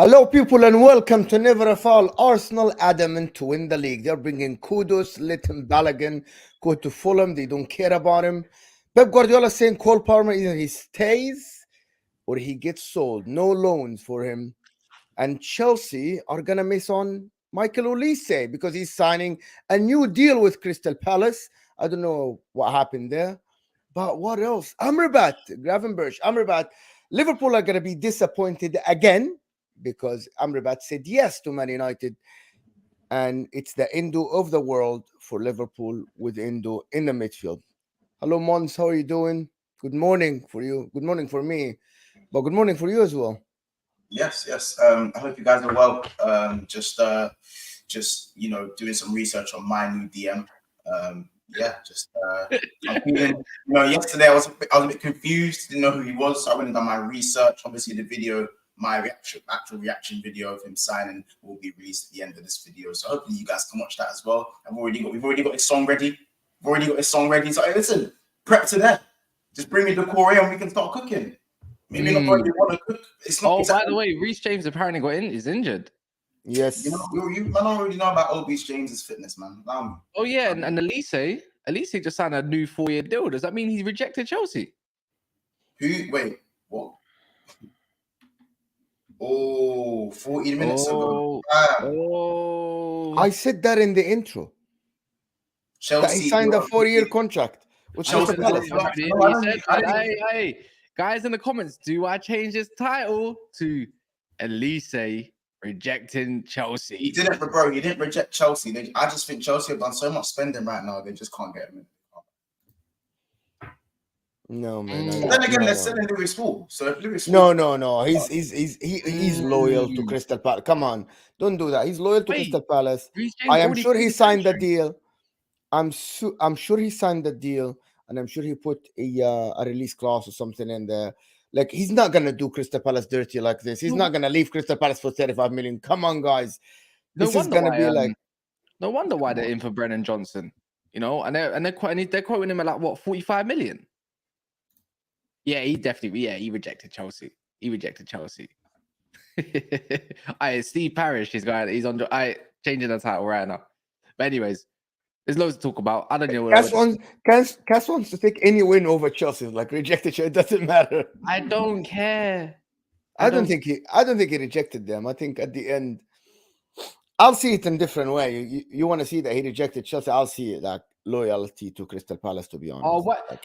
Hello, people, and welcome to Never a Fall. Arsenal adamant to win the league. They're bringing Kudus, Litton, Balogun, go to Fulham. They don't care about him. Pep Guardiola saying Cole Palmer either he stays or he gets sold. No loans for him. And Chelsea are going to miss on Michael Olise because he's signing a new deal with Crystal Palace. I don't know what happened there. But what else? Amrabat, Gravenberch, Amrabat. Liverpool are going to be disappointed again, because Amrabat said yes to Man United, and it's the Endo of the world for Liverpool with Endo in the midfield. Hello, Monts. How are you doing? Good morning for you. Good morning for me, but good morning for you as well. Yes. I hope you guys are well. Just doing some research on my new DM. I'm feeling, yesterday I was a bit confused. Didn't know who he was, so I went and done my research. Obviously, the video. My actual reaction video of him signing will be released at the end of this video. So hopefully you guys can watch that as well. We've already got his song ready. So hey, listen, prep to that. Just bring me the Corey and we can start cooking. Maybe not what you want to cook. It's not. By the way, Reece James apparently is injured. Yes. I don't really know about Reece James's fitness, man. Oh yeah, and Elise just signed a new 4-year deal. Does that mean he's rejected Chelsea? Wait, what? Oh, 40 minutes ago. I said that in the intro. Chelsea, that he signed a 4-year contract with Chelsea. Hey, guys in the comments, do I change his title to Elise rejecting Chelsea? He didn't, bro. He didn't reject Chelsea. I just think Chelsea have done so much spending right now, they just can't get him in. No, man. But then again, they're selling Lewis Hall. So if Lewis Hall... No. He's loyal to Crystal Palace. Come on, don't do that. He's loyal to Crystal Palace. I am sure he signed the deal. I'm sure he signed the deal, and I'm sure he put a release clause or something in there. Like, he's not gonna do Crystal Palace dirty like this. He's not gonna leave Crystal Palace for 35 million. Come on, guys. This is gonna be like. No wonder why they're in for Brennan Johnson. And they're quoting him at like what, 45 million. Yeah, he rejected Chelsea. Steve Parrish, he's on. Changing the title right now. But anyways, there's loads to talk about. I don't know. Cass wants to take any win over Chelsea. Like, rejected Chelsea, it doesn't matter. I don't care. I don't think he rejected them. I think at the end, I'll see it in a different way. You want to see that he rejected Chelsea? I'll see it like loyalty to Crystal Palace, to be honest. Oh,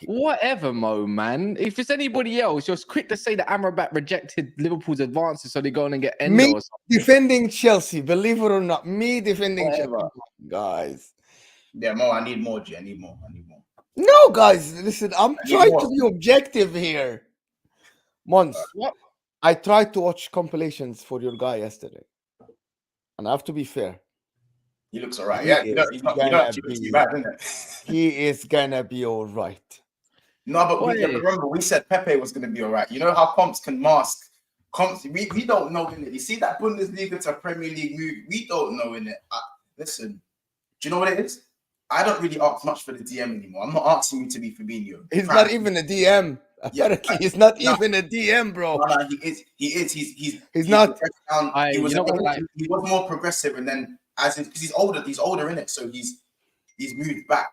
whatever, Mo, man. If it's anybody else, you're quick to say that Amrabat rejected Liverpool's advances, so they go on and get Endo. Me defending Chelsea, believe it or not. Me defending Chelsea, guys. Yeah, Mo, I need more, G. I need more. No, guys, listen, I'm trying to be objective here. Monts, I tried to watch compilations for your guy yesterday, and I have to be fair. He looks all right. Yeah, he's not too bad, isn't it? He is gonna be all right. No, but remember, we said Pepe was gonna be all right. You know how comps can mask comps. We don't know, innit? You see that Bundesliga to Premier League move? We don't know, innit? Listen, do you know what it is? I don't really ask much for the DM anymore. I'm not asking you to be Fabinho. He's not even a DM. Apparently, he's not even a DM, bro. No, he is. He's not. He was more progressive, and then because he's older in it, so he's moved back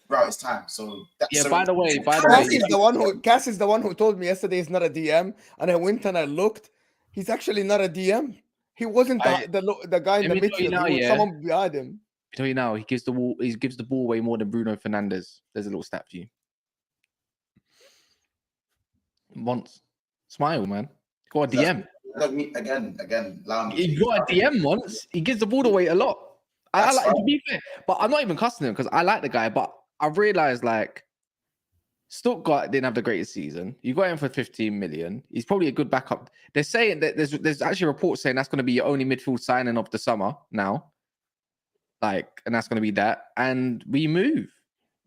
throughout his time. So by the way, Cass is the one who told me yesterday he's not a DM, and I went and I looked. He's actually not a DM. He wasn't the guy in the midfield. He was someone behind him. I tell you now, he gives the ball away more than Bruno Fernandes. There's a little stat for you. Once, smile, man. Got a DM. Again, allow me. He got a DM once. He gives the ball away a lot. I like to be fair, but I'm not even cussing him because I like the guy. But I realized like Stuttgart didn't have the greatest season. You got him for 15 million. He's probably a good backup. They're saying that there's actually reports saying that's going to be your only midfield signing of the summer now. Like, and that's going to be that. And we move.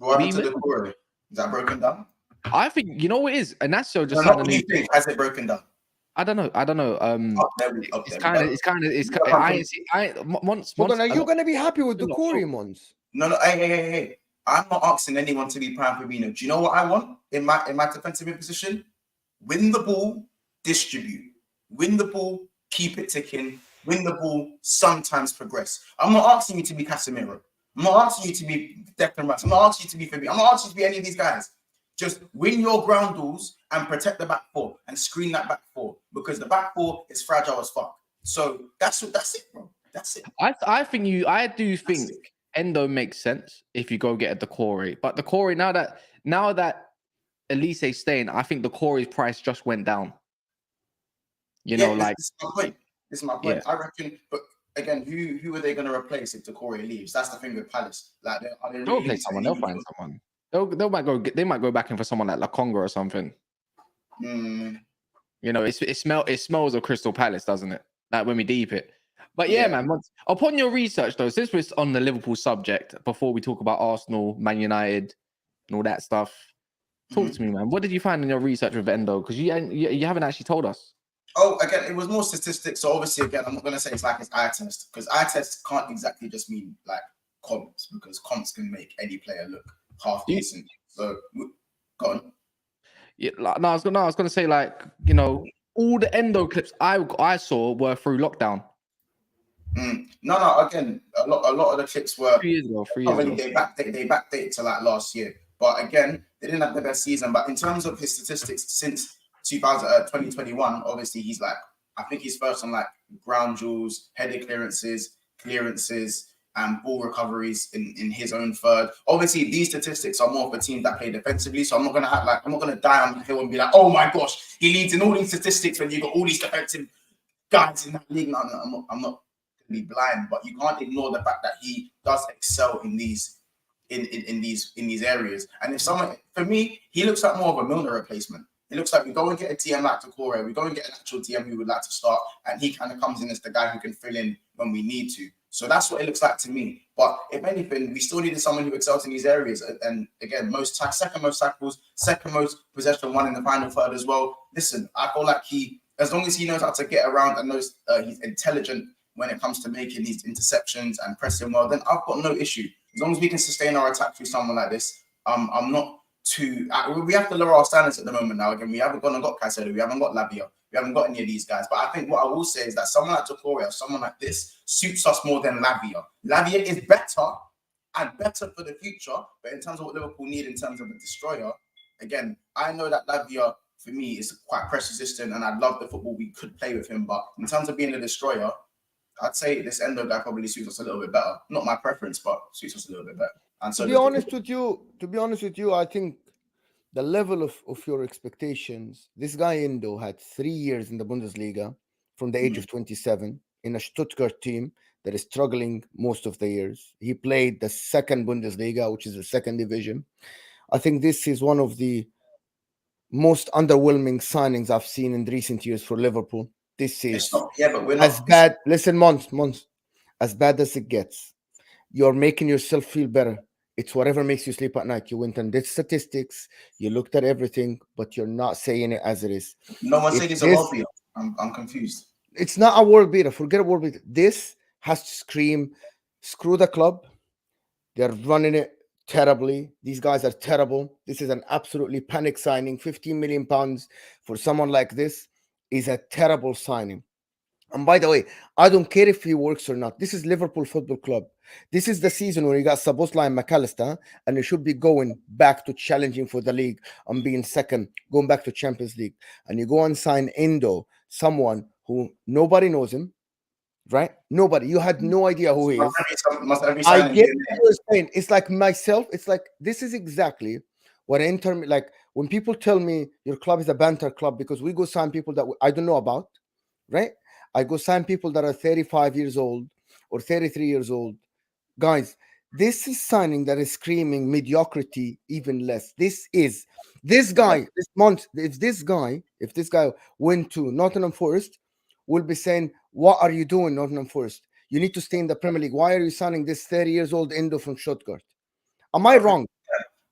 What happened to the Corey? Is that broken down? I think you know what it is, and that's so just No, not what you think. Has it broken down? I don't know. It's kind of. Monts. Hold on, are you gonna be happy with the Corey, Monts? No. Hey. I'm not asking anyone to be prime Fabinho. Do you know what I want in my defensive position? Win the ball, distribute. Win the ball, keep it ticking. Win the ball, sometimes progress. I'm not asking you to be Casemiro. I'm not asking you to be Declan Rice. I'm not asking you to be Fabinho. I'm not asking you to be any of these guys. Just win your ground duels and protect the back four and screen that back four, because the back four is fragile as fuck. So that's it, bro. That's it. I do think Endo makes sense if you go get a Decore. But Decore, now that Elise's staying, I think Decore's price just went down. This is my point. This is my point. Yeah. I reckon, but again, who are they going to replace if Decore leaves? That's the thing with Palace. Like, they'll replace someone. They'll find someone. They might go back in for someone like La Conga or something. It smells of Crystal Palace, doesn't it? Like when we deep it. But yeah, man. Upon your research, though, since we're on the Liverpool subject, before we talk about Arsenal, Man United, and all that stuff, talk to me, man. What did you find in your research with Endo? Because you haven't actually told us. Oh, again, it was more statistics. So obviously, again, I'm not going to say it's like it's eye test, because eye test can't exactly just mean like comps, because comps can make any player look half decent. So go on. Yeah, I was gonna say, like, all the Endo clips I saw were through lockdown. No. Again, a lot of the clips were 3 years ago. They backdate to like last year. But again, they didn't have the best season. But in terms of his statistics since 2021, obviously he's like, I think he's first on like ground duels, header clearances, and ball recoveries in his own third. Obviously, these statistics are more for teams that play defensively. So I'm not gonna die on the hill and be like, oh my gosh, he leads in all these statistics when you got all these defensive guys in that league. No, I'm not gonna be blind, but you can't ignore the fact that he does excel in these areas. And if someone, for me, he looks like more of a Milner replacement. It looks like we go and get a DM like Decore, we go and get an actual DM who would like to start, and he kind of comes in as the guy who can fill in when we need to. So that's what it looks like to me. But if anything, we still needed someone who excels in these areas. And again, second most tackles, second most possession won in the final third as well. Listen, I feel like as long as he knows how to get around and knows he's intelligent when it comes to making these interceptions and pressing well, then I've got no issue. As long as we can sustain our attack through someone like this, I'm not too. We have to lower our standards at the moment now. Again, we haven't got Caicedo, we haven't got Lavia, we haven't got any of these guys. But I think what I will say is that someone like Decore, someone like this, suits us more than Lavia. Lavia is better and better for the future, but in terms of what Liverpool need in terms of a destroyer, again, I know that Lavia for me is quite press resistant, and I'd love the football we could play with him. But in terms of being a destroyer, I'd say this Endo guy probably suits us a little bit better. Not my preference, but suits us a little bit better. And so to be honest with you, I think the level of your expectations, this guy Endo had 3 years in the Bundesliga from the age of 27 in a Stuttgart team that is struggling most of the years. He played the second Bundesliga, which is the second division. I think this is one of the most underwhelming signings I've seen in recent years for Liverpool. This is but we're not as bad. Listen, Monts, as bad as it gets. You're making yourself feel better. It's whatever makes you sleep at night. You went and did statistics. You looked at everything, but you're not saying it as it is. No one said it's a world beater. I'm confused. It's not a world beater. Forget a world beater. This has to scream, screw the club. They're running it terribly. These guys are terrible. This is an absolutely panic signing. 15 million pounds for someone like this is a terrible signing. And by the way, I don't care if he works or not. This is Liverpool Football Club. This is the season where you got Szoboszlai and McAllister, and you should be going back to challenging for the league and being second, going back to Champions League. And you go and sign Endo, someone who nobody knows him, right? Nobody. You had no idea who he is. I get what you're saying. It's like myself. It's like this is exactly what like when people tell me your club is a banter club because we go sign people that I don't know about, right? I go sign people that are 35 years old or 33 years old. Guys, this is signing that is screaming mediocrity even less. This guy, this month, if this guy went to Nottingham Forest, will be saying, what are you doing, Nottingham Forest? You need to stay in the Premier League. Why are you signing this 30 years old Endo from Stuttgart? Am I wrong?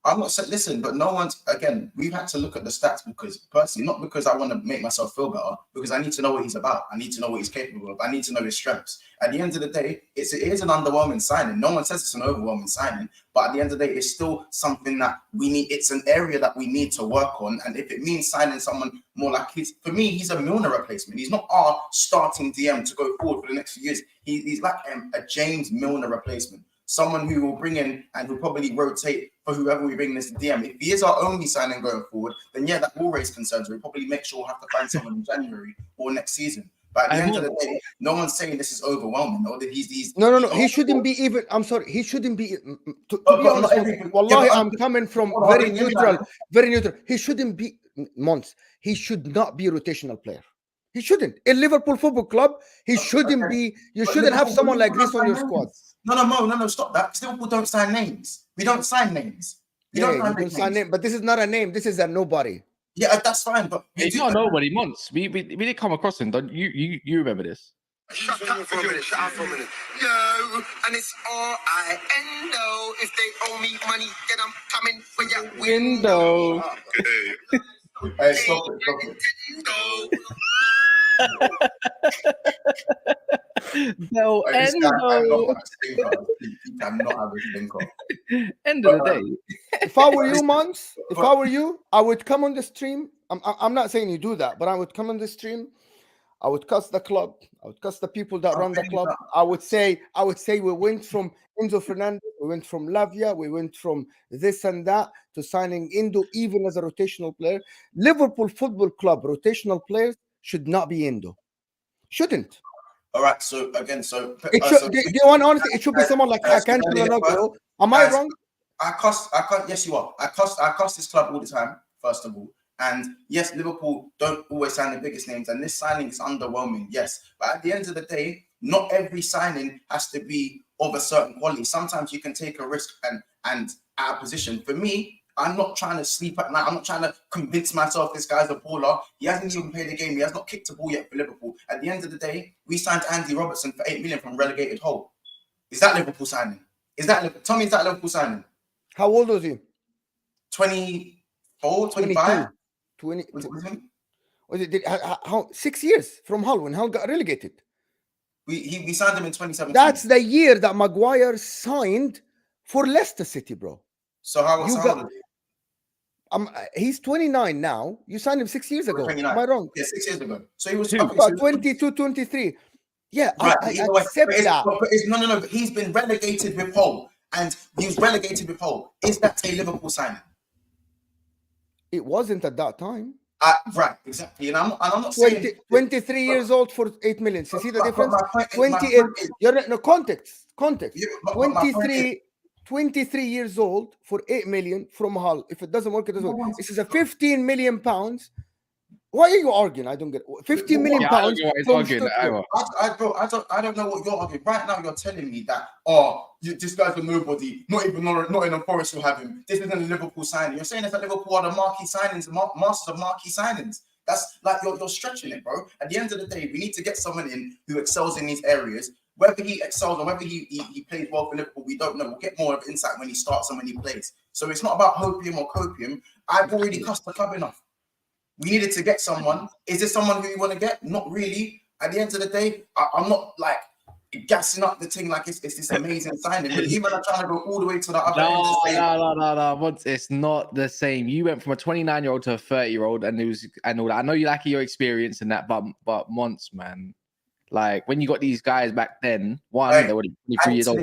I'm not saying, listen, but no one's, again, we've had to look at the stats because, personally, not because I want to make myself feel better, because I need to know what he's about. I need to know what he's capable of. I need to know his strengths. At the end of the day, it is an underwhelming signing. No one says it's an overwhelming signing, but at the end of the day, it's still something that we need. It's an area that we need to work on. And if it means signing someone more like for me, he's a Milner replacement. He's not our starting DM to go forward for the next few years. He's like a James Milner replacement. Someone who will bring in and will probably rotate for whoever we bring this DM. If he is our only signing going forward, then yeah, that will raise concerns. We'll probably make sure we'll have to find someone in January or next season. But at the end of the day, no one's saying this is overwhelming. No, that he's no. He shouldn't be even. I'm sorry. He shouldn't be. To be honest, wallahi, I'm coming from very neutral. He shouldn't be. Monts. He should not be a rotational player. He shouldn't. In Liverpool Football Club, he shouldn't be. You shouldn't have someone like this on your squad. No, stop that. Liverpool don't sign names. We don't sign names. You don't sign names. But this is not a name. This is a nobody. Yeah, that's fine. But it's not nobody. Monts. We did come across him. Don't you remember this? Shut up for a minute. Yo, and it's all Endo. If they owe me money, then I'm coming for your window. Hey, stop it. No, Endo. End of the day. If I were you, Monts, I would come on the stream. I'm not saying you do that, but I would come on the stream. I would cuss the club. I would cuss the people that run the club. I would say we went from Enzo Fernandez, we went from Lavia, we went from this and that to signing Endo even as a rotational player. Liverpool Football Club rotational players should not be Endo. Shouldn't. All right. So again, do you want honesty? It should be someone like Hakan Çalhanoğlu. Am I wrong? I cuss. Yes, you are. I cuss this club all the time. First of all. And yes, Liverpool don't always sign the biggest names, and this signing is underwhelming, yes. But at the end of the day, not every signing has to be of a certain quality. Sometimes you can take a risk and out of position. For me, I'm not trying to sleep at night. I'm not trying to convince myself this guy's a baller. He hasn't even played a game. He has not kicked a ball yet for Liverpool. At the end of the day, we signed Andy Robertson for 8 million from relegated Hull. Is that Liverpool signing? Tell me, is that Liverpool signing? How old was he? 24, 25? 20, how 6 years from Hull when Hull got relegated. We signed him in 2017. That's the year that Maguire signed for Leicester City, bro. So how old is he? He's 29 now. You signed him 6 years ago. 29. Am I wrong? Yeah, 6 years ago. So he was 22, 23. Yeah, right. I accept that. No. But he's been relegated with Hull, and he was relegated with Hull. Is that a Liverpool signing? It wasn't at that time. Right, exactly. And I'm not saying 23 years old for 8 million. You see the difference? 28. You're no context. Yeah, 23 years old for 8 million from Hull. If it doesn't work, it doesn't work. This is a 15 million pounds. Why are you arguing? I don't get it. 15 million pounds. I don't know what you're arguing. Right now, you're telling me that this guy's a nobody. Not even Nottingham Forest will have him. This isn't a Liverpool signing. You're saying that Liverpool are the marquee signings, masters of marquee signings. That's like you're stretching it, bro. At the end of the day, we need to get someone in who excels in these areas. Whether he excels or whether he plays well for Liverpool, we don't know. We'll get more of insight when he starts and when he plays. So it's not about hopium or copium. I've already cussed the club enough. We needed to get someone. Is this someone who you want to get? Not really. At the end of the day, I'm not like gassing up the thing like it's this amazing signing. But even I'm trying to go all the way to the other end to say, no. It's not the same. You went from a 29-year-old to a 30-year-old, and all that. I know you lack your experience in that, but Monts, man. Like when you got these guys back then, they were 23 years old.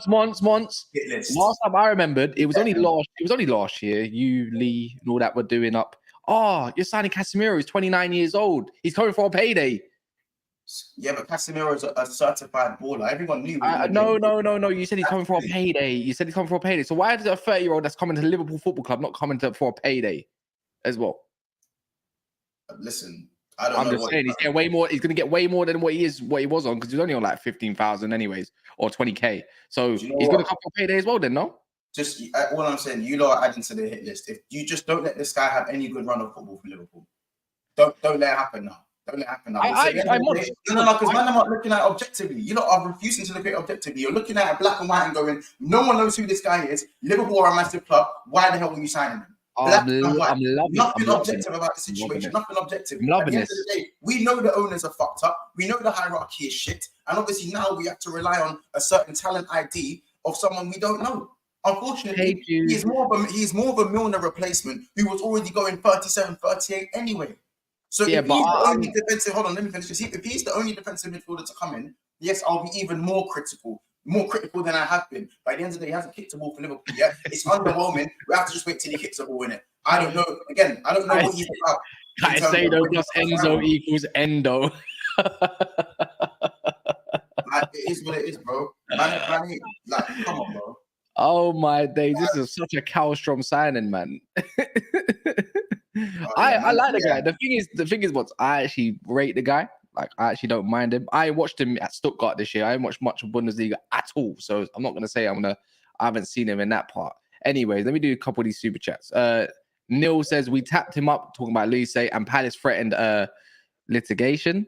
Monts. Last time I remembered, it was only last year. You, Lee, and all that were doing up. Oh, you're signing Casemiro. He's 29 years old. He's coming for a payday. Yeah, but Casemiro is a certified baller. Everyone knew. No. You said he's coming for a payday. So why is a 30-year-old that's coming to Liverpool Football Club not coming for a payday as well? Listen, I'm just saying he's getting way more. He's going to get way more than what he was on because he's only on like 15,000 anyways, or 20k. So he's going to come for a payday as well, then, no? Just all I'm saying, you lot are adding to the hit list. If you just don't let this guy have any good run of football for Liverpool, don't let it happen now. Don't let it happen. I'm No, because man, I'm not looking at it objectively. You lot are refusing to look at it objectively. You're looking at it black and white and going, no one knows who this guy is. Liverpool are a massive club. Why the hell are you signing him? I'm loving Nothing it. objective about the situation. Nothing objective. I'm At loving the end this. of the day, we know the owners are fucked up. We know the hierarchy is shit. And obviously now we have to rely on a certain talent ID of someone we don't know. Unfortunately, he's more of a Milner replacement who was already going 37, 38 anyway. So if he's the only defensive, hold on, let me finish this. If he's the only defensive midfielder to come in, yes, I'll be even more critical than I have been. By the end of the day, he hasn't kicked a ball for Liverpool yet. It's underwhelming. We have to just wait till he kicks a ball in it. I don't know. Again, I don't know what he's about. Caicedo plus Enzo equals Endo. It is what it is, bro. Man, like, come on, bro. Oh my days, this is such a Kallstrom signing, man. I like the guy. The thing is, what I actually rate the guy. Like, I actually don't mind him. I watched him at Stuttgart this year. I haven't watched much of Bundesliga at all, so I'm not gonna say I haven't seen him in that part. Anyways, let me do a couple of these super chats. Neil says we tapped him up talking about Lise and Palace threatened litigation.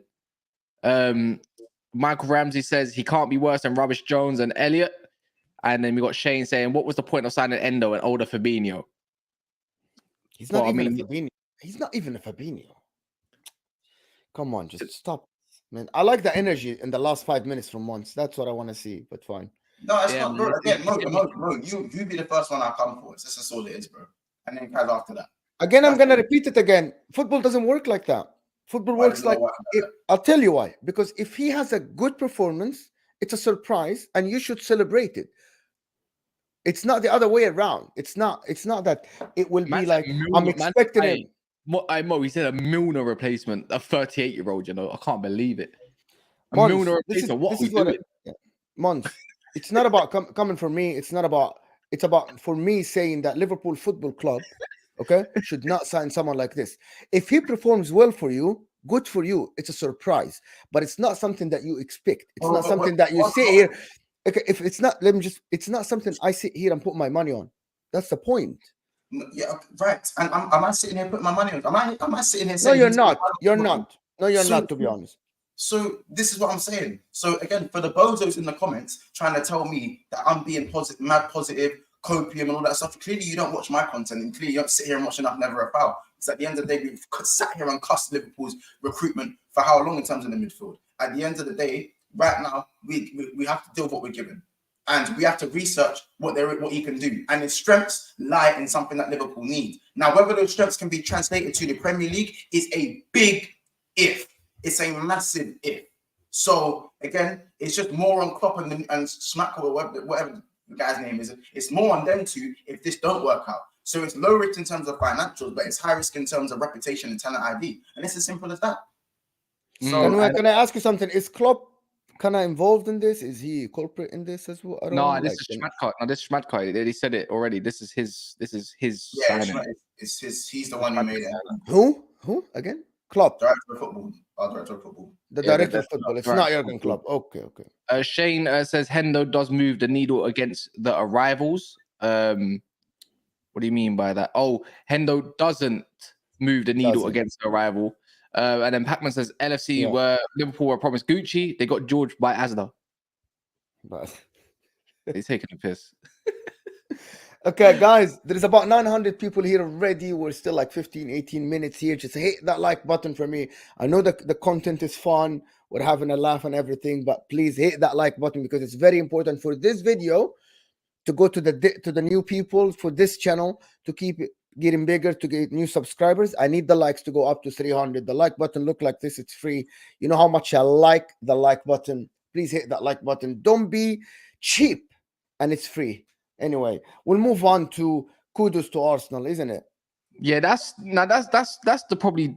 Michael Ramsey says he can't be worse than Rubbish Jones and Elliott. And then we got Shane saying, what was the point of signing Endo and older Fabinho? He's not even a Fabinho. He's not even a Fabinho. Come on, just stop, man. I like the energy in the last 5 minutes from Monts. That's what I want to see, but fine. No, it's not, bro. Again, Mo, you be the first one I come for. This is all it is, bro. And then guys after that. Again, I'm going to repeat it again. Football doesn't work like that. Football works like, I'll tell you why. Because if he has a good performance, it's a surprise and you should celebrate it. It's not the other way around. It's not that it will be like, I'm expecting him. Mo, he said a Milner replacement, a 38-year-old, you know. I can't believe it. Milner replacement, what are we doing? Monts, it's not about coming from me. It's about for me saying that Liverpool Football Club, okay, should not sign someone like this. If he performs well for you, good for you. It's a surprise, but it's not something that you expect. It's not something that you sit here. Okay, if it's not, it's not something I sit here and put my money on. That's the point. Yeah, right. And am I sitting here putting my money on? Am I sitting here saying? No, you're not. You're not. No, you're not, to be honest. So this is what I'm saying. So again, for the bozos in the comments trying to tell me that I'm being positive, mad positive, copium and all that stuff, clearly you don't watch my content and clearly you don't sit here and watch enough Never a Foul. Because at the end of the day, we've sat here and cussed Liverpool's recruitment for how long in terms of the midfield. At the end of the day, right now, we have to deal with what we're given. And we have to research what he can do. And his strengths lie in something that Liverpool need. Now, whether those strengths can be translated to the Premier League is a big if. It's a massive if. So, again, it's just more on Klopp and Smack or whatever the guy's name is. It's more on them two if this don't work out. So it's low risk in terms of financials, but it's high risk in terms of reputation and talent ID. And it's as simple as that. So, can I ask you something? Is Klopp kind of involved in this? Is he culprit in this as well? This is Schmadtke. No, this is Schmadtke. He said it already. This is his. Yeah, it's his. He's the one who made it. Who again? Klopp. Director of football. Director of football. The director of football. It's not Jurgen Klopp. Okay. Shane says Hendo does move the needle against the arrivals. What do you mean by that? Oh, Hendo doesn't move the needle against the arrival. And then Pacman says LFC were Liverpool were promised Gucci. They got George by Asda. But they're taking a piss. Okay, guys, there's about 900 people here already. We're still like 15, 18 minutes here. Just hit that like button for me. I know that the content is fun. We're having a laugh and everything, but please hit that like button because it's very important for this video to go to the new people, for this channel to keep it getting bigger, to get new subscribers. I need the likes to go up to 300. The like button look like this. It's free. You know how much I like the like button. Please hit that like button. Don't be cheap, and it's free. Anyway, we'll move on to Kudus to Arsenal, isn't it? Yeah, that's probably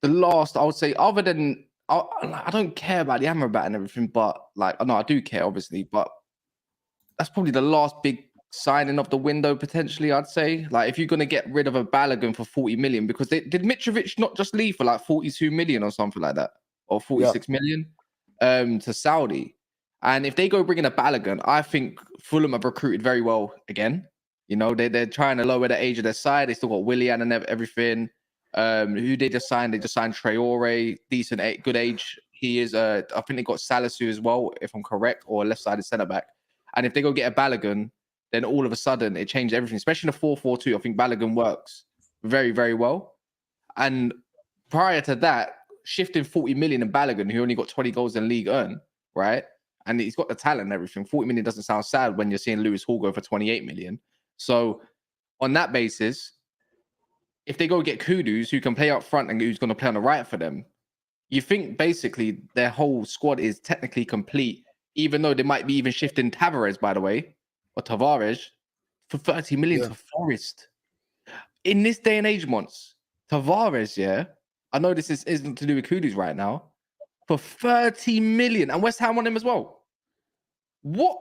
the last, I would say, other than I don't care about the Amrabat and everything, but like, no, I do care obviously, but that's probably the last big signing of the window potentially, I'd say. Like, if you're going to get rid of a Balogun for 40 million, because did Mitrovic not just leave for like 42 million or something like that, or 46 million to Saudi? And if they go bring in a Balogun, I think Fulham have recruited very well again. You know, they're trying to lower the age of their side. They still got Willian and everything. Who they just signed? They just signed Traore, decent, good age. He is. I think they got Salisu as well, if I'm correct, or a left-sided centre back. And if they go get a Balogun, then all of a sudden it changed everything. Especially in a 4-4-2, I think Balogun works very, very well. And prior to that, shifting 40 million in Balogun, who only got 20 goals in League Earn, right? And he's got the talent and everything. 40 million doesn't sound sad when you're seeing Lewis Hall go for 28 million. So on that basis, if they go get Kudus, who can play up front and who's going to play on the right for them, you think basically their whole squad is technically complete, even though they might be even shifting Tavares, by the way, or Tavares, for 30 million to Forest. In this day and age, Monts, Tavares, yeah, I know this isn't to do with Kudus right now, for 30 million, and West Ham on him as well. What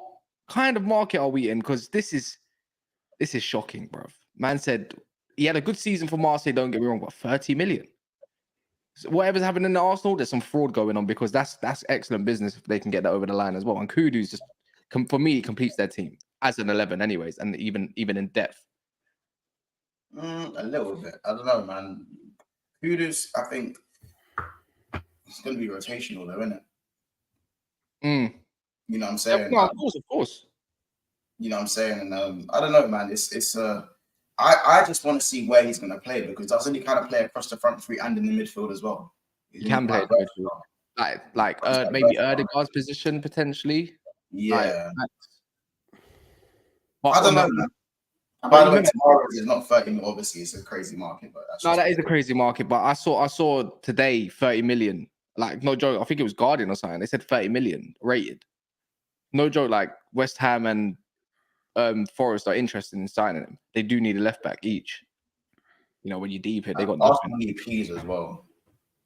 kind of market are we in? Because this is shocking, bro. Man said he had a good season for Marseille, don't get me wrong, but 30 million. So whatever's happening in the Arsenal, there's some fraud going on, because that's excellent business if they can get that over the line as well. And Kudus just, for me, completes their team as an 11 anyways, and even in depth. A little bit. I don't know, man. Kudus, I think it's going to be rotational though, isn't it? You know what I'm saying? Yeah, of course. You know what I'm saying? And I don't know, man. I just want to see where he's going to play, because doesn't he kind of play across the front three and in the midfield as well? He can play in the midfield. Like maybe Erdegaard's position potentially. Yeah. I don't know. By the way, tomorrow is not 30 million. Obviously, it's a crazy market, but that is a crazy market. But I saw today 30 million. Like, no joke. I think it was Guardian or something. They said 30 million rated. No joke. Like West Ham and Forest are interested in signing him. They do need a left back each. You know, when you deep it, they got Arsenal need P's as well.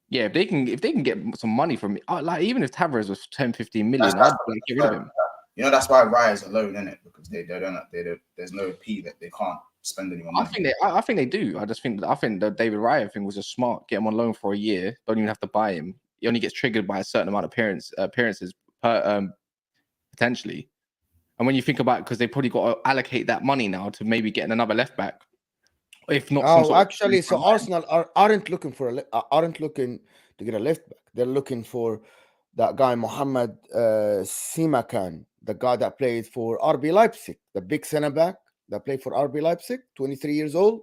Yeah, if they can get some money from me, like even if Tavares was 10, 15 million, I'd get rid of him. You know, that's why Raya's alone, isn't it? Because they don't there's no P that they can't spend any more money. I think they do. I think the David Raya thing was just smart. Get him on loan for a year. Don't even have to buy him. He only gets triggered by a certain amount of appearances potentially. And when you think about it, because they probably got to allocate that money now to maybe getting another left back. If not, so Arsenal aren't looking to get a left back. They're looking for that guy Mohamed Simakan, the guy that played for RB Leipzig, the big centre back that played for RB Leipzig, 23 years old.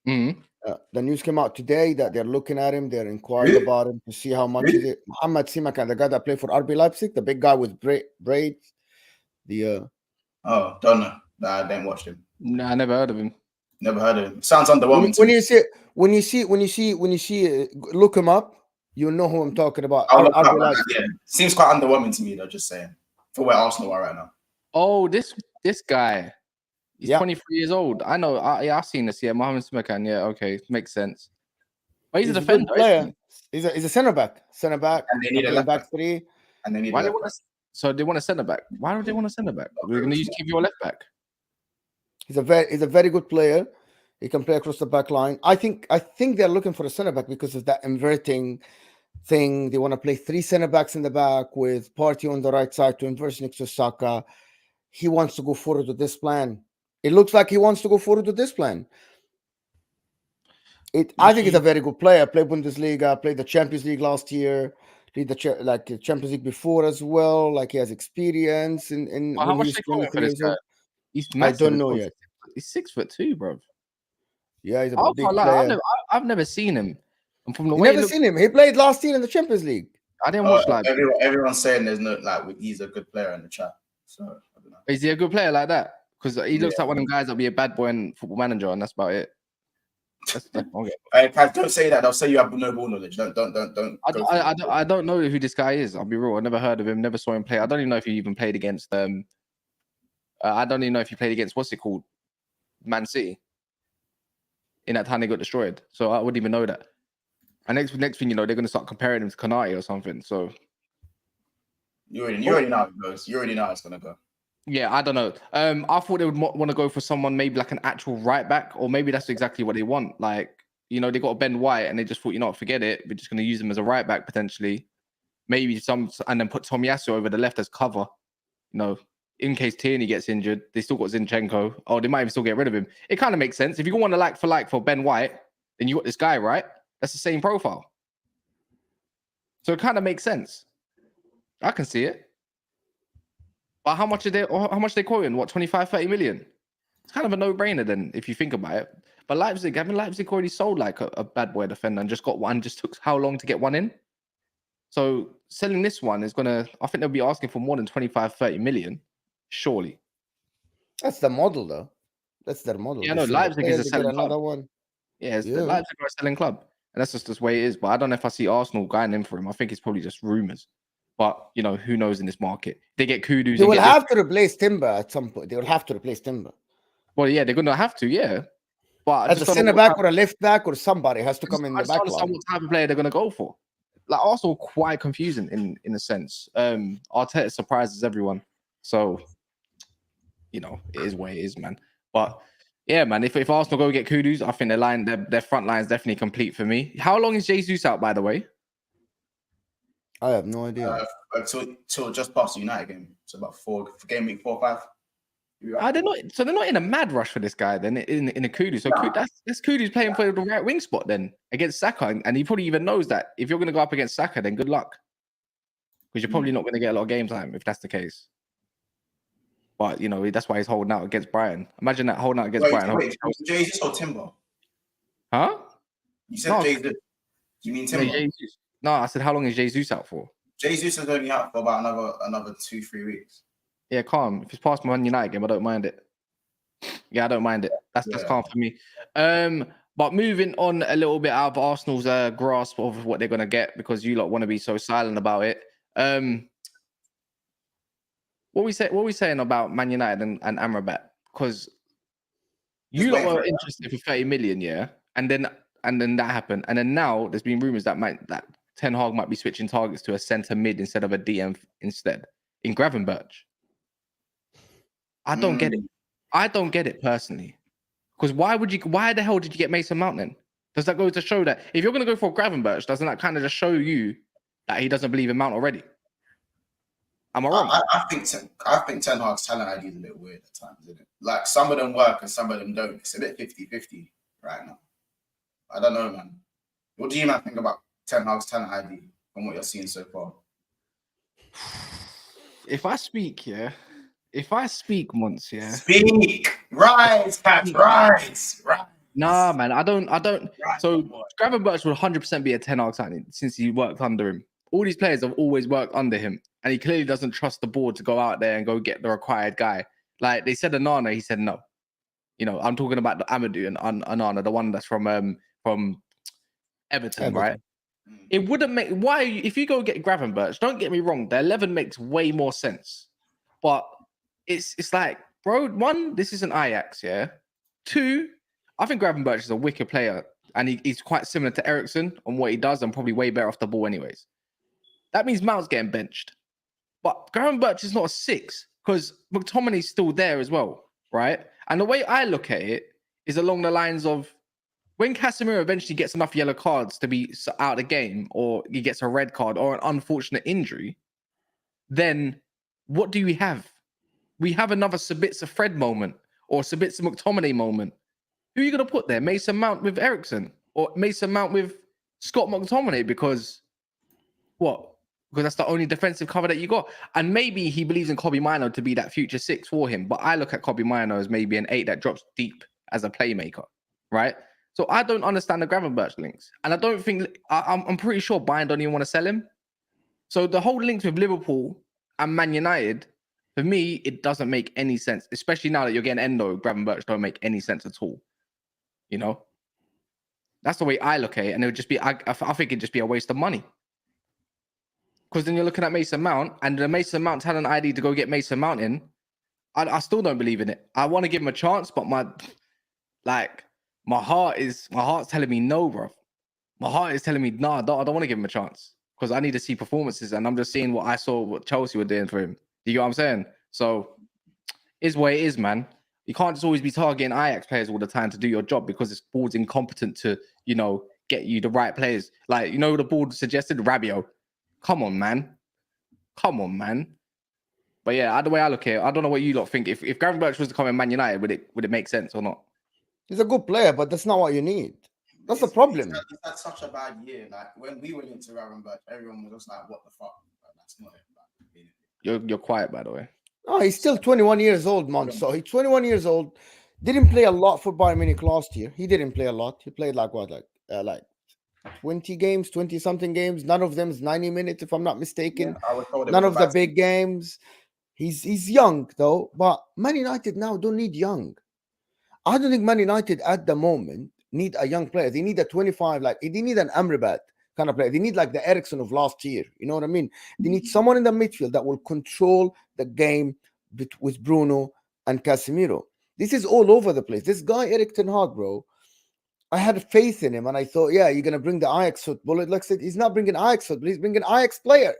The news came out today that they're looking at him. They're inquiring about him to see how much is it. Mohamed Simakan, the guy that played for RB Leipzig, the big guy with braids. Don't know. Nah, I didn't watch him. Nah, I never heard of him. Never heard of him. Sounds underwhelming. When you see, look him up. You know who I'm talking about. Seems quite underwhelming to me, though. Just saying, for where Arsenal are right now. Oh, this guy. He's 23 years old. I know. I've seen this. Yeah, Mohamed Simakan. Yeah, okay, makes sense. But he's a defender. Player. He's a centre back. Centre back. And they need a left back three. And they need. So they want a centre back. Why don't they want a centre back? We're going to keep your left back. He's a very good player. He can play across the back line. I think they're looking for a centre back because of that inverting thing. They want to play three centre backs in the back with Partey on the right side to inverse next to Saka. He wants to go forward with this plan. It looks like he wants to go forward with this plan. I think he's a very good player. Played Bundesliga, played the Champions League last year, played the Champions League before as well. Like, he has experience in how much they call for this guy? He's massive. I don't know yet. He's 6'2", bro. Yeah, he's a big player. I've never seen him. And from the way never seen him. He played last year in the Champions League. I didn't watch everyone's saying there's no he's a good player in the chat. So I don't know. Is he a good player like that? Because he looks like one of them guys that'll be a bad boy in Football Manager, and that's about it. Don't say that. They'll say you have no ball knowledge. Don't. I don't know who this guy is. I'll be real. I never heard of him. Never saw him play. I don't even know if he even played against I don't even know if he played against what's it called, Man City. In that time they got destroyed, so I wouldn't even know that. And next thing you know, they're gonna start comparing him to Konate or something. So you already know how it goes. You already know how it's gonna go. Yeah, I don't know. I thought they would want to go for someone maybe like an actual right back, or maybe that's exactly what they want. Like, you know, they got Ben White and they just thought, you know what, forget it. We're just going to use him as a right back potentially. Maybe and then put Tomiyasu over the left as cover. You know, in case Tierney gets injured, they still got Zinchenko. Oh, they might even still get rid of him. It kind of makes sense. If you want to like for Ben White, Then you got this guy, right? That's the same profile. So it kind of makes sense. I can see it. But how much are they quoting? What, 25, 30 million? It's kind of a no-brainer then, if you think about it. But Leipzig already sold like a bad boy defender and just got one. Just took how long to get one in? So selling this one is I think they'll be asking for more than 25, 30 million, surely. That's the model, though. That's their model. Yeah, no, Leipzig is a selling club. Another one. Yeah, the Leipzig are a selling club. And that's just the way it is. But I don't know if I see Arsenal going in for him. I think it's probably just rumours. But, who knows in this market? They get Kudus. They will have to replace Timber at some point. They will have to replace Timber. Well, yeah, they're going to have to, yeah. But as a centre back or a left back or somebody has to come in the back line. What type of player they're going to go for? Like Arsenal, quite confusing in a sense. Arteta surprises everyone, so it is what it is, man. But yeah, man, if Arsenal go get Kudus, I think their front line is definitely complete for me. How long is Jesus out, by the way? I have no idea. Till just past the United game, so about game week 4 or 5. They're not in a mad rush for this guy then in a Kudus. So that's Kudus playing for the right wing spot then against Saka, and he probably even knows that if you're going to go up against Saka, then good luck, because you're probably not going to get a lot of game time if that's the case. But that's why he's holding out against Brighton. Imagine that holding out against Brighton. Wait, Jesus or Timber? Huh? You said Jesus. You mean Timber? No, I said how long is Jesus out for? Jesus is only out for about another 2-3 weeks. Yeah, calm. If it's past Man United game, I don't mind it. Yeah, I don't mind it. That's calm for me. But moving on a little bit out of Arsenal's grasp of what they're gonna get, because you lot want to be so silent about it. What we saying about Man United and Amrabat? Because you lot were interested for 30 million, yeah, and then that happened, and then now there's been rumors that Ten Hag might be switching targets to a centre mid instead of a DM instead in Gravenberch. I don't get it. I don't get it personally. Because why the hell did you get Mason Mount then? Does that go to show that if you're going to go for Gravenberch, doesn't that kind of just show you that he doesn't believe in Mount already? Am I wrong? I think Ten Hag's talent ID is a bit weird at times, isn't it? Like some of them work and some of them don't. It's a bit 50-50 right now. I don't know, man. What do you man think about Ten Hag's talent ID from what you're seeing so far? If I speak, Monts, yeah. Speak, rise, Pat, rise. Nah, man, I don't. Rise, so Gravenberch will 100% be a Ten Hag signing since he worked under him. All these players have always worked under him, and he clearly doesn't trust the board to go out there and go get the required guy. Like they said, Onana, he said no. I'm talking about the Amadou and Onana, the one that's from Everton, right? It wouldn't make if you go get Gravenberch. Don't get me wrong, the 11 makes way more sense, but it's like, bro, one, this isn't Ajax, yeah. Two, I think Gravenberch is a wicked player, and he's quite similar to Eriksen on what he does, and probably way better off the ball, anyways. That means Mount's getting benched, but Gravenberch is not a 6 because McTominay's still there as well, right? And the way I look at it is along the lines of when Casemiro eventually gets enough yellow cards to be out of the game, or he gets a red card or an unfortunate injury, then what do we have? We have another Sabitzer Fred moment or Sabitzer McTominay moment. Who are you going to put there? Mason Mount with Eriksen or Mason Mount with Scott McTominay? Because what? Because that's the only defensive cover that you got. And maybe he believes in Kobbie Mainoo to be that future 6 for him. But I look at Kobbie Mainoo as maybe an 8 that drops deep as a playmaker, right? So I don't understand the Gravenberch links. And I don't think, I'm pretty sure Bayern don't even want to sell him. So the whole links with Liverpool and Man United, for me, it doesn't make any sense, especially now that you're getting Endo. Gravenberch don't make any sense at all. That's the way I look at it. And it would just be, I think it'd just be a waste of money. Because then you're looking at Mason Mount, and the Mason Mount talent ID to go get Mason Mount in, I still don't believe in it. I want to give him a chance, but my heart's telling me no, bro. My heart is telling me, no, I don't want to give him a chance because I need to see performances, and I'm just seeing what I saw, what Chelsea were doing for him. You get what I'm saying? So, is what it is, man. You can't just always be targeting Ajax players all the time to do your job because this board's incompetent to, get you the right players. Like, the board suggested Rabiot. Come on, man. But yeah, the way I look at it, I don't know what you lot think. If Gravenberch was to come in Man United, would it make sense or not? He's a good player, but that's not what you need. That's the problem. He's had such a bad year. Like when we went into Gravenberch, everyone was just like, "What the fuck?" Like, that's not it. Like, You're quiet, by the way. Oh, he's still 21 years old, man. So he's 21 years old. Didn't play a lot for Bayern Munich last year. He didn't play a lot. He played like 20 games, 20 something games. None of them is 90 minutes, if I'm not mistaken. I was told it None was of the about- big games. He's young though, but Man United now don't need young. I don't think Man United at the moment need a young player. They need a 25, like they need an Amrabat kind of player. They need like the Ericsson of last year. You know what I mean? They need someone in the midfield that will control the game with Bruno and Casemiro. This is all over the place. This guy, Erik ten Hag, bro, I had faith in him and I thought, yeah, you're going to bring the Ajax football. It looks like he's not bringing Ajax football. He's bringing Ajax players.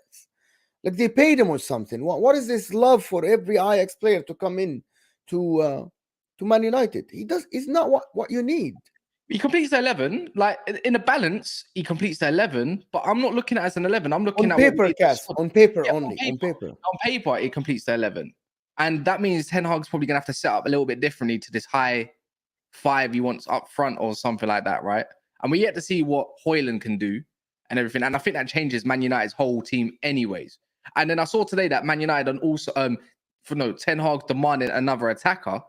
Like they paid him or something. What is this love for every Ajax player to come in to Man United? He's not what you need. He completes the 11. Like in a balance, he completes the 11. But I'm not looking at it as an 11. I'm looking on at paper, Cass. On paper yeah, only. On paper. On paper, it completes the 11, and that means Ten Hag's probably gonna have to set up a little bit differently to this high 5 he wants up front or something like that, right? And we yet to see what Højlund can do and everything. And I think that changes Man United's whole team, anyways. And then I saw today that Man United and also Ten Hag demanding another attacker.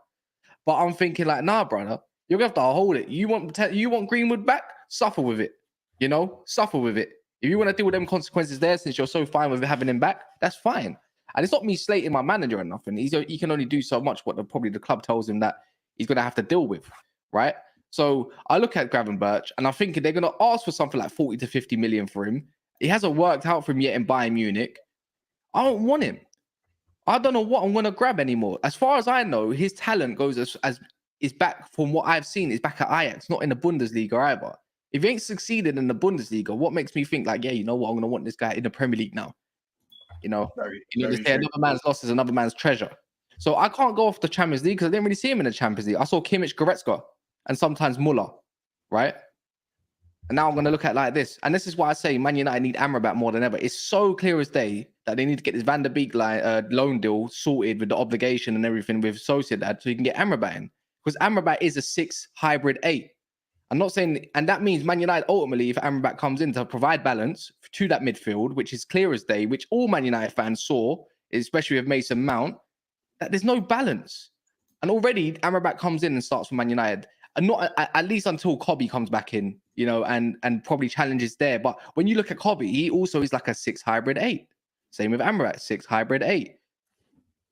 But I'm thinking like, nah, brother, you're gonna have to hold it. You want Greenwood back? Suffer with it. You know, suffer with it. If you want to deal with them consequences there, since you're so fine with having him back, that's fine. And it's not me slating my manager or nothing. He can only do so much what probably the club tells him that he's gonna have to deal with, right? So I look at Gravenberch and I'm thinking they're gonna ask for something like 40 to 50 million for him. He hasn't worked out for him yet in Bayern Munich. I don't want him. I don't know what I'm going to grab anymore. As far as I know, his talent goes as is back from what I've seen, is back at Ajax, not in the Bundesliga either. If he ain't succeeded in the Bundesliga, what makes me think like, yeah, you know what, I'm going to want this guy in the Premier League now. You know, another man's loss is another man's treasure. So I can't go off the Champions League because I didn't really see him in the Champions League. I saw Kimmich, Goretzka, and sometimes Muller, right? And now I'm going to look at it like this. And this is why I say Man United need Amrabat more than ever. It's so clear as day that they need to get this Van der Beek loan deal sorted with the obligation and everything with Sociedad so you can get Amrabat in. Because Amrabat is a 6 hybrid 8. I'm not saying, and that means Man United ultimately, if Amrabat comes in to provide balance to that midfield, which is clear as day, which all Man United fans saw, especially with Mason Mount, that there's no balance. And already Amrabat comes in and starts for Man United. And not at least until Kobe comes back in, you know, and probably challenges there. But when you look at Kobe, he also is like a 6 hybrid 8. Same with Amrabat, 6 hybrid 8.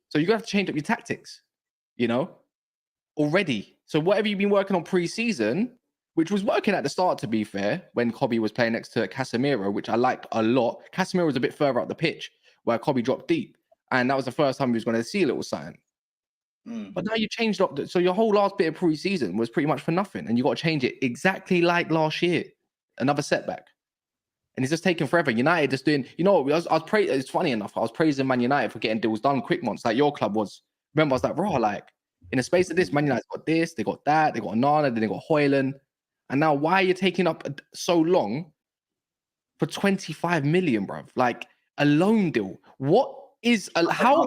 So you're going to have to change up your tactics, you know, already. So whatever you've been working on pre-season, which was working at the start, to be fair, when Kobe was playing next to Casemiro, which I liked a lot. Casemiro was a bit further up the pitch where Kobe dropped deep. And that was the first time he was going to see a little sign. But now you changed up. So your whole last bit of pre-season was pretty much for nothing. And you got to change it exactly like last year. Another setback. And it's just taking forever. United just doing, you know, it's funny enough. I was praising Man United for getting deals done quick months, like your club was. Remember, I was like, bro, like, in the space of this, Man United's got this, they got that, they got Nana, then they got Højlund. And now why are you taking up so long for 25 million, bro? Like a loan deal. What is how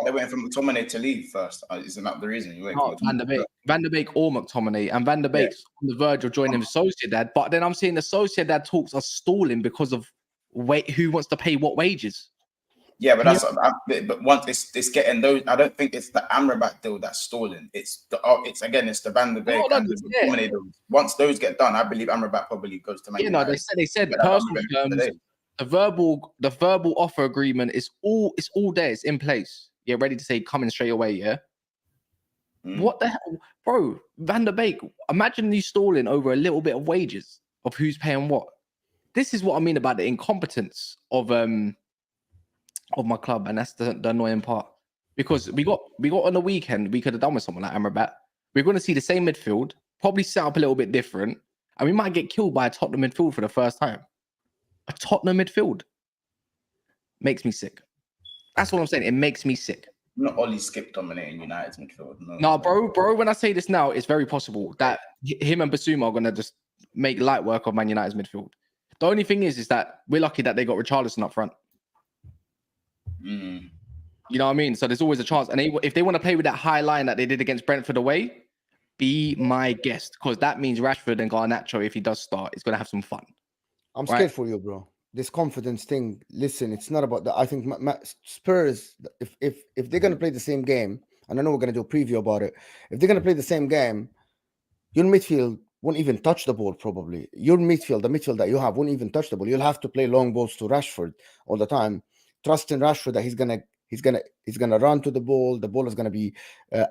they went from McTominay to leave first? Isn't that the reason you went for Van der Beek or McTominay? And Van der Beek's on the verge of joining Sociedad, but then I'm seeing the Sociedad talks are stalling because of who wants to pay what wages. Yeah, but but once it's getting those, I don't think it's the Amrabat deal that's stalling. It's the Van der Beek and the McTominay deals. Once those get done, I believe Amrabat probably goes to Man United. You know, they said personal terms. The verbal offer agreement is all there. It's in place. You're ready to say coming straight away. Yeah. What the hell, bro? Van der Beek. Imagine you stalling over a little bit of wages of who's paying what. This is what I mean about the incompetence of my club, and that's the annoying part. Because we got on the weekend, we could have done with someone like Amrabat. We're going to see the same midfield, probably set up a little bit different, and we might get killed by a Tottenham midfield for the first time. A Tottenham midfield makes me sick. That's what I'm saying. It makes me sick. Not Ollie Skip dominating United's midfield. No, bro. When I say this now, it's very possible that him and Basuma are gonna just make light work of Man United's midfield. The only thing is that we're lucky that they got Richarlison up front. You know what I mean? So there's always a chance. And if they want to play with that high line that they did against Brentford away, Be my guest, because that means Rashford and Garnacho, if he does start, is going to have some fun. I'm scared for you, bro. This confidence thing. Listen, it's not about that. I think Spurs, if they're gonna play the same game, and I know we're gonna do a preview about it. If they're gonna play the same game, your midfield won't even touch the ball. Probably your midfield, the midfield that you have, won't even touch the ball. You'll have to play long balls to Rashford all the time. Trust in Rashford that he's gonna run to the ball. The ball is gonna be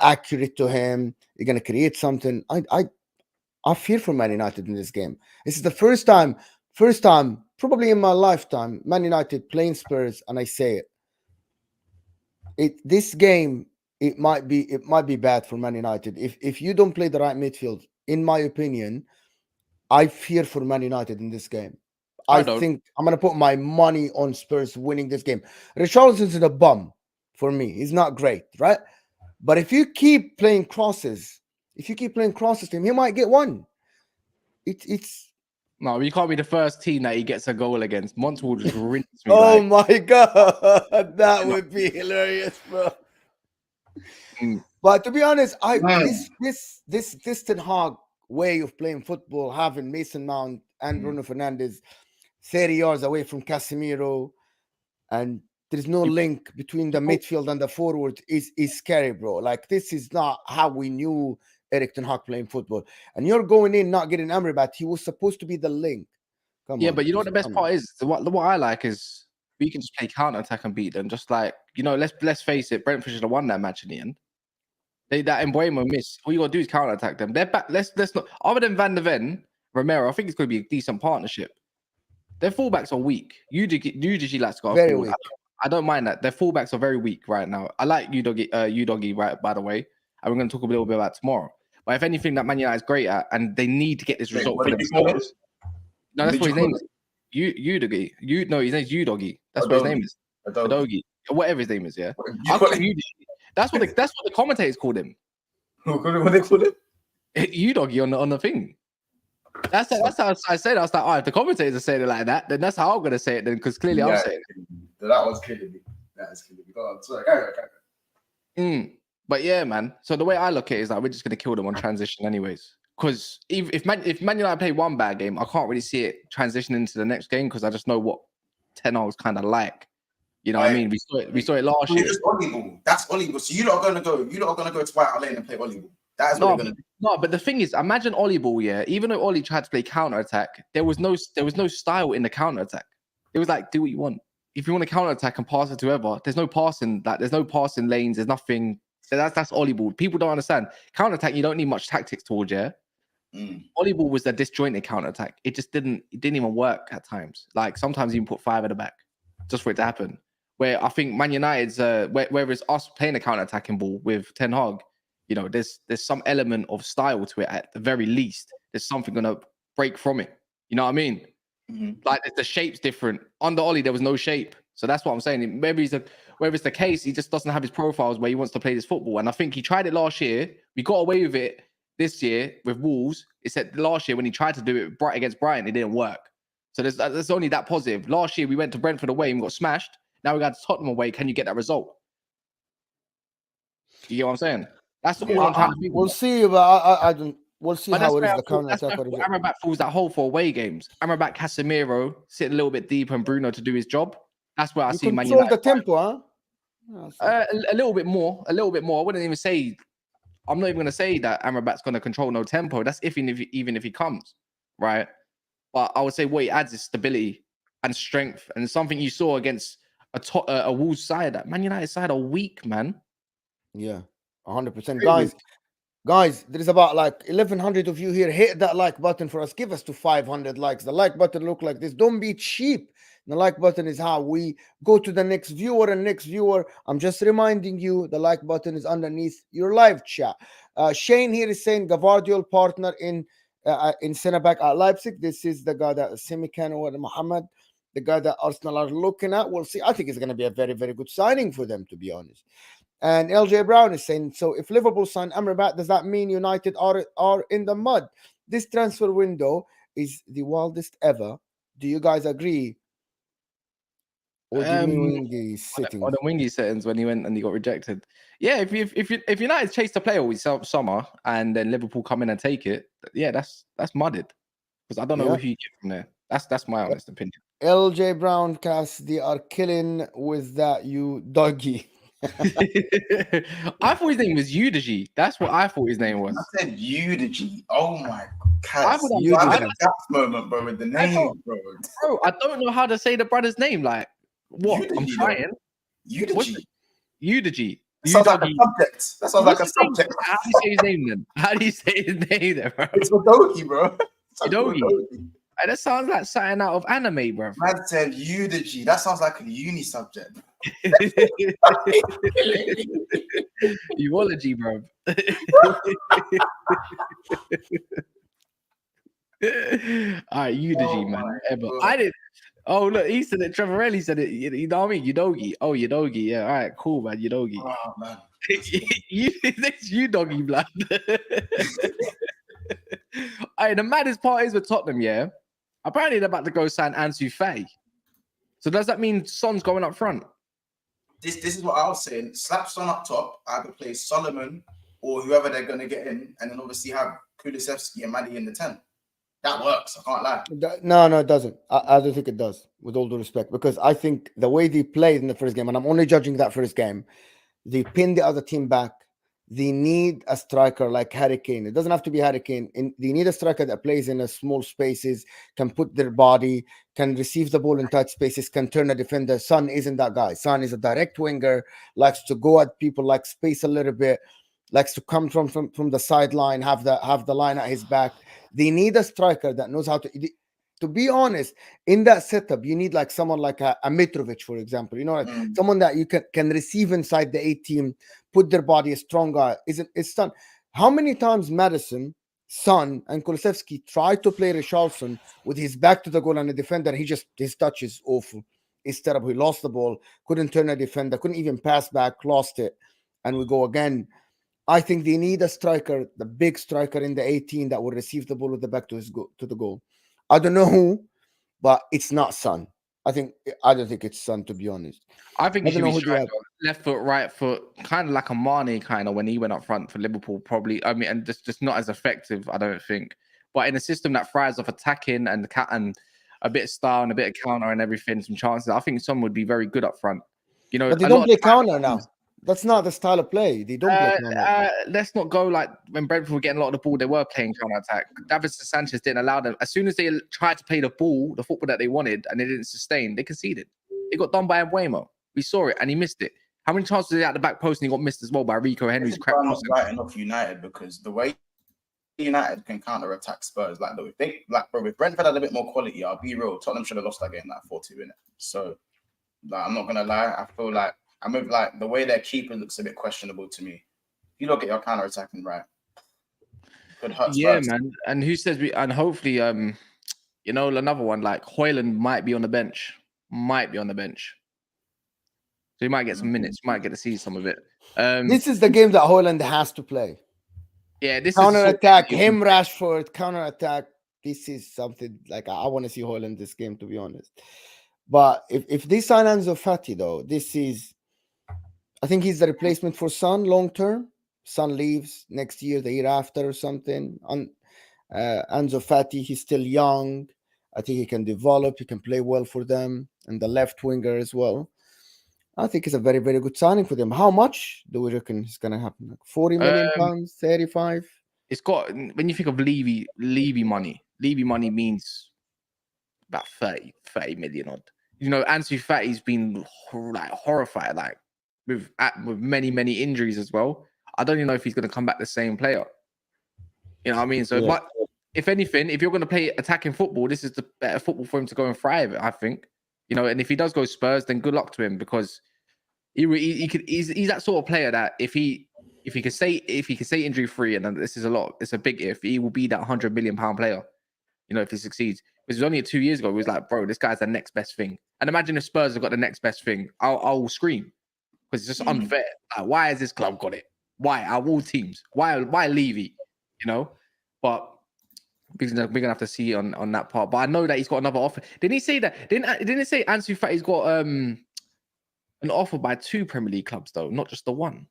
accurate to him. You're gonna create something. I fear for Man United in this game. This is the first time probably in my lifetime, Man United playing Spurs, and I say this game, it might be bad for Man United. If you don't play the right midfield, in my opinion, I fear for Man United in this game. I think I'm gonna put my money on Spurs winning this game. Richarlison's a bum for me. He's not great, right? But if you keep playing crosses, to him, he might get one. It's No, we can't be the first team that he gets a goal against. Monts will just rinse me. Oh my god, that would be hilarious, bro. But to be honest, this Ten Hag way of playing football, having Mason Mount and Bruno Fernandes 30 yards away from Casemiro, and there's no link between the midfield and the forward is scary, bro. Like, this is not how we knew Erik Ten Hag playing football. And you're going in not getting Amrabat. He was supposed to be the link. But you know what the best part is? What I like is we can just play counter-attack and beat them. Just like, let's face it, Brentford should have won that match in the end. That Embuemo miss. All you gotta do is counter-attack them. They're back. Let's not, other than Van der Ven, Romero, I think it's gonna be a decent partnership. Their fullbacks are weak. Udogie likes to go very forward. weak. I don't mind that. Their fullbacks are very weak right now. I like Udogie, right, by the way. And we're going to talk a little bit about tomorrow. But if anything, that Man United is great at, and they need to get this result for themselves. No, that's what his name is. Udogie. No, his name's Udogie. That's what his name is. Udogie. Whatever his name is, yeah. That's what the commentators called him. What they called him? Udogie on the thing. That's how I said it. I was like, if the commentators are saying it like that, then that's how I'm gonna say it. Then, because clearly I'm saying it. That was clearly me. That is clearly me. Go on. Sorry, carry on. But yeah, man. So the way I look at it is like we're just gonna kill them on transition, anyways. Because if Man United play one bad game, I can't really see it transition into the next game because I just know what Ten Hag's kind of like. You know what I mean? We saw it last year. That's Ollie. So you're not gonna go to White Hart Lane and play Ollie. That's what we're gonna do. No, but the thing is, imagine Ollie ball, yeah. Even though Ollie tried to play counter attack, there was no style in the counter attack. It was like, do what you want. If you want to counter attack and pass it to whoever, there's no passing. There's no passing lanes. There's nothing. So that's Ollie ball. People don't understand counter attack. You don't need much tactics towards, yeah. Ollie ball was the disjointed counter attack. It didn't even work at times. Like sometimes you can put 5 at the back just for it to happen. Where I think Man United's whether it's us playing a counter attacking ball with Ten Hag. There's some element of style to it at the very least. There's something gonna break from it. You know what I mean? Like the shape's different. Under Ollie, there was no shape. So that's what I'm saying. Maybe whether it's the case, he just doesn't have his profiles where he wants to play this football. And I think he tried it last year. We got away with it this year with Wolves. It said last year when he tried to do it against Brighton, it didn't work. So there's only that positive. Last year we went to Brentford away and we got smashed. Now we got to Tottenham away. Can you get that result? You get what I'm saying? That's all I'm trying to think. We'll see, but I don't. We'll see how it is the counter attack. Amrabat falls that hole for away games. Amrabat, Casemiro sit a little bit deeper, and Bruno to do his job. That's where I see Man United. The tempo, huh? A little bit more. I wouldn't even say. I'm not even going to say that Amrabat's going to control no tempo. That's even if he comes, right? But I would say what he adds is stability and strength, and something you saw against a Wolves side. That Man United side are weak, man. Yeah. 100%. Guys, there is about like 1,100 of you here. Hit that like button for us. Give us to 500 likes. The like button look like this. Don't be cheap. The like button is how we go to the next viewer and next viewer. I'm just reminding you, the like button is underneath your live chat. Shane here is saying Gavardiol partner in center back at Leipzig. This is the guy that Semikan or Mohammed, the guy that Arsenal are looking at. We'll see. I think it's going to be a very, very good signing for them, to be honest. And LJ Brown is saying, so if Liverpool sign Amrabat, does that mean United are in the mud? This transfer window is the wildest ever. Do you guys agree? Or do you mean Wingy sitting? On the Wingy settings when he went and he got rejected. Yeah, if United chase the player all summer and then Liverpool come in and take it, yeah, that's mudded. Because I don't know who you get from there. That's my honest opinion. LJ Brown cast, they are killing with that, you doggy. I thought his name was Udaji. That's what I thought his name was. I said Udaji. Oh my God. I thought I had a Daps moment, bro, with the name, bro. Bro, I don't know how to say the brother's name. Like, what? Udaji, I'm trying. Udaji. Udaji. Sounds like a subject. That sounds like a subject. How do you say his name then? How do you say his name then, bro? It's Udogi, bro. Udogi. That sounds like something out of anime, bro. Man said Udaji. That sounds like a uni subject. Uology, bro. All right, Udaji, man. I did. Oh, look, he said it. Trevorelli said it. You know what I mean? Udogi. Oh, Udogi. Yeah. All right, cool, man. Udogi. Oh, man. It's Udogi, blood. All right, the maddest part is with Tottenham, yeah? Apparently, they're about to go sign Ansu Fati. So does that mean Son's going up front? This is what I was saying. Slap Son up top. Either play Solomon or whoever they're going to get in. And then obviously have Kulusevski and Maddie in the 10. That works. I can't lie. No, it doesn't. I don't think it does, with all due respect, because I think the way they played in the first game, and I'm only judging that first game, they pinned the other team back. They need a striker like Harry Kane. It doesn't have to be Harry Kane. They need a striker that plays in a small spaces, can put their body, can receive the ball in tight spaces, can turn a defender. Son isn't that guy. Son is a direct winger, likes to go at people, likes space a little bit, likes to come from the sideline, have the line at his back. They need a striker that knows how to be honest, in that setup, you need like someone like a Mitrovic, for example. You know, like someone that you can receive inside the 18, put their body, a strong guy. It's done. How many times Madison, Son, and Kulusevski tried to play Richarlison with his back to the goal and a defender? His touch is awful. It's terrible. He lost the ball, couldn't turn a defender, couldn't even pass back, lost it, and we go again. I think they need a striker, the big striker in the 18 that will receive the ball with the back to the goal. I don't know who, but it's not Son. I don't think it's Son, to be honest. I think he should be striker, left foot, right foot, kind of like a Mane kind of when he went up front for Liverpool, probably. I mean, and just not as effective, I don't think. But in a system that thrives off attacking and a bit of style and a bit of counter and everything, some chances, I think Son would be very good up front. You know, but they don't play counter now. That's not the style of play. They don't play. Let's not go like when Brentford were getting a lot of the ball, they were playing counter-attack. Davis and Sanchez didn't allow them. As soon as they tried to play the football that they wanted, and they didn't sustain, they conceded. They got done by Mbuemo. We saw it, and he missed it. How many chances did he at the back post and he got missed as well by Rico Henry's crap? I'm not writing off United because the way United can counter-attack Spurs, if Brentford had a bit more quality, I'll be real, Tottenham should have lost that game 4-2 in it. So, I'm not gonna lie, I feel like the way their keeper looks a bit questionable to me. If you look at your counter-attacking, right? Could hurt Spurs. Yeah, man. And who says and hopefully, another one like Højlund might be on the bench. So he might get some minutes, might get to see some of it. This is the game that Højlund has to play. Yeah, this counter-attack, him, Rashford, counter-attack. This is something like I want to see Højlund this game, to be honest. But if they sign Ansu Fati, though, I think he's the replacement for Son long term. Son leaves next year, the year after, or something. Ansu Fati, he's still young. I think he can develop. He can play well for them, and the left winger as well. I think it's a very, very good signing for them. How much do we reckon is going to happen? Like 40 million pounds, 35? It's got, when you think of Levy money means about 30 million odd. You know, Ansu Fati's been like horrified, like with many injuries as well. I don't even know if he's going to come back the same player. You know what I mean? So, But if anything, if you're going to play attacking football, this is the better football for him to go and thrive. I think. You know, and if he does go Spurs, then good luck to him because he's that sort of player that if he can stay injury free, and this is it's a big if, he will be that £100 million player. You know, if he succeeds. Because it was only 2 years ago, it was like, bro, this guy's the next best thing. And imagine if Spurs have got the next best thing, I'll scream because it's just unfair. Like, why has this club got it? Why? Our all teams. Why Levy? You know, but we're gonna have to see on that part. But I know that he's got another offer. Didn't he say that? Didn't it say Ansu Fati's got an offer by 2 Premier League clubs though, not just the one?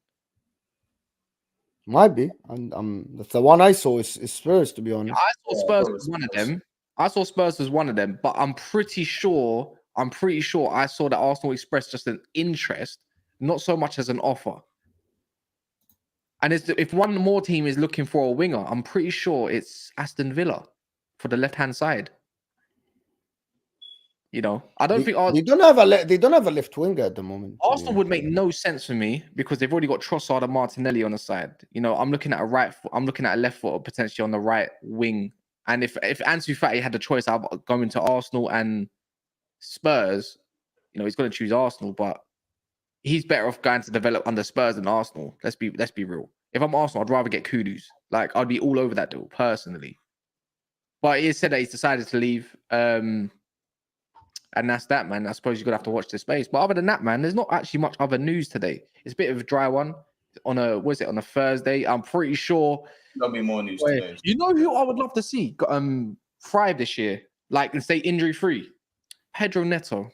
Might be, and that's the one I saw is Spurs, to be honest. I saw Spurs was one of them. I saw Spurs was one of them, but I'm pretty sure I saw that Arsenal expressed just an interest, not so much as an offer. And if one more team is looking for a winger, I'm pretty sure it's Aston Villa for the left-hand side. You know, I don't think they don't have a left winger at the moment. Arsenal would make no sense for me because they've already got Trossard and Martinelli on the side. You know, I'm looking at I'm looking at a left foot potentially on the right wing. And if Ansu Fati had the choice of going to Arsenal and Spurs, you know, he's going to choose Arsenal, but he's better off going to develop under Spurs than Arsenal. Let's be real. If I'm Arsenal, I'd rather get Kudus. Like, I'd be all over that deal personally. But he said that he's decided to leave. And that's that, man. I suppose you're going to have to watch this space. But other than that, man, there's not actually much other news today. It's a bit of a dry one on a Thursday. I'm pretty sure there'll be more news today. You know who I would love to see thrive this year? Like, and stay injury-free? Pedro Neto.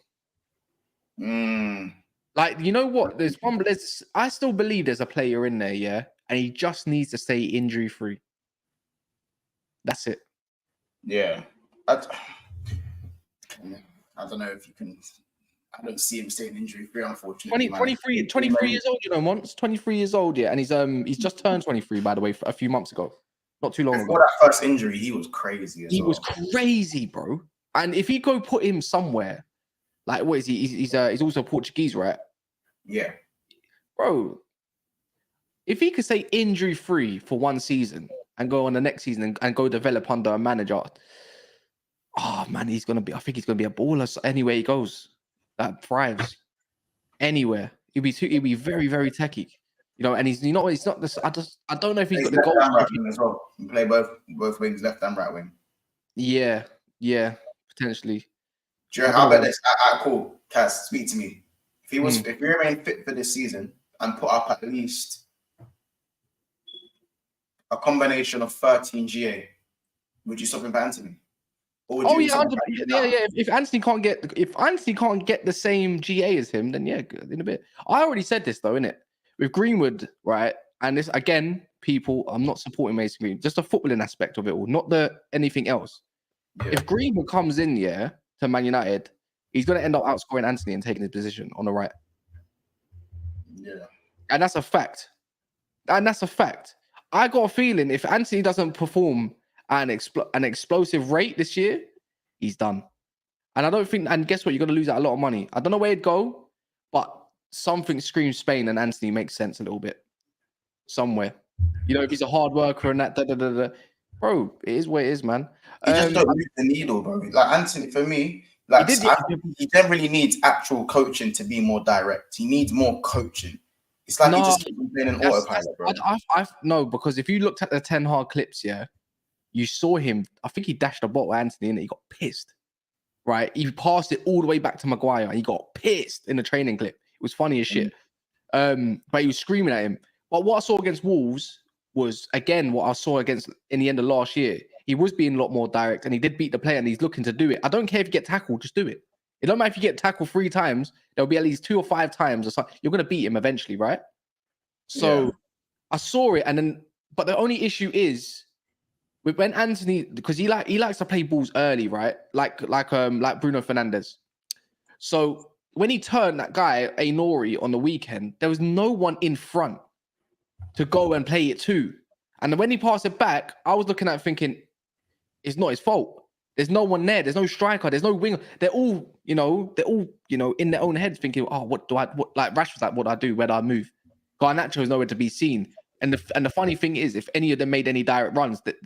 Like, you know what? I still believe there's a player in there, yeah? And he just needs to stay injury-free. That's it. Yeah. I don't know if you can. I don't see him staying injury-free, unfortunately. 23 years old, you know, Monts. 23 years old, yeah. And he's just turned 23, by the way, a few months ago. Not too long ago. Before that first injury, he was crazy as well. He was crazy, bro. And if you go put him somewhere, like, what is he? He's also Portuguese, right? Yeah. Bro, if he could stay injury-free for one season and go on the next season and go develop under a manager, oh, man, I think he's going to be a baller anywhere he goes. That thrives. Anywhere. He'll be very, very techie. You know, and he's not this. I don't know if he's got the goal right wing as well. He can play both wings, left and right wing. Yeah, potentially. How about this? Cool. Kaz, speak to me. If he remained fit for this season and put up at least a combination of 13 GA, would you stop him for Anthony? Oh yeah, yeah. If Anthony can't get the same GA as him, then yeah, in a bit. I already said this though, innit? With Greenwood, right? And this again, people, I'm not supporting Mason Green, just the footballing aspect of it all, not the anything else. Yeah. If Greenwood comes in, to Man United, he's going to end up outscoring Anthony and taking his position on the right. Yeah, and that's a fact. I got a feeling if Anthony doesn't perform at an explosive rate this year, he's done. And I don't think. And guess what? You're going to lose out a lot of money. I don't know where it'd go, but something screams Spain and Anthony makes sense a little bit somewhere. You know, if he's a hard worker and that, bro, it is what it is, man. He just don't move the needle, bro. Like Anthony, for me, like he generally needs actual coaching to be more direct. He needs more coaching. It's like he just keeps playing an autopilot, bro. No, because if you looked at the Ten Hag clips, you saw him. I think he dashed a ball at Anthony and he got pissed. Right, he passed it all the way back to Maguire and he got pissed in the training clip. It was funny as shit. But he was screaming at him. But what I saw against Wolves was, again, what I saw in the end of last year. He was being a lot more direct and he did beat the player and he's looking to do it. I don't care if you get tackled, just do it. It don't matter if you get tackled 3 times, there'll be at least 2 or 5 times or something. You're going to beat him eventually, right? So I saw it, and then, but the only issue is when Anthony, because he likes to play balls early, right? Like Bruno Fernandes. So when he turned that guy, Ainori, on the weekend, there was no one in front to go and play it to. And when he passed it back, I was looking at it thinking, it's not his fault. There's no one there. There's no striker. There's no winger. They're all, in their own heads thinking, oh, like Rash was like, what do I do? Where do I move? Garnacho is nowhere to be seen. And the funny thing is, if any of them made any direct runs, that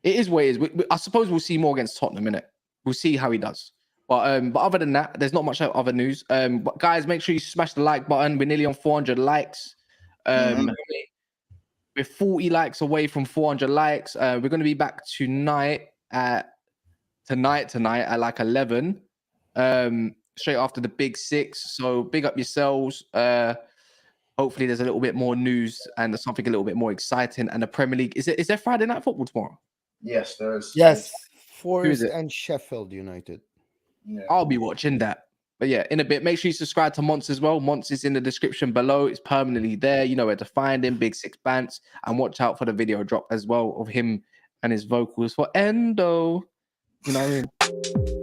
it is what it is. I suppose we'll see more against Tottenham, innit? We'll see how he does. But other than that, there's not much other news. But guys, make sure you smash the like button. We're nearly on 400 likes. We're 40 likes away from 400 likes. We're going to be back tonight at like 11. Straight after the Big 6. So big up yourselves. Hopefully there's a little bit more news and there's something a little bit more exciting. And the Premier League, is there Friday night football tomorrow? Yes, there is. Yes, Who is Forest it? and Sheffield United. Yeah. I'll be watching that. But yeah, in a bit, make sure you subscribe to Monts as well. Monts is in the description below. It's permanently there. You know where to find him. Big Six Bants. And watch out for the video drop as well of him and his vocals for Endo. You know what I mean?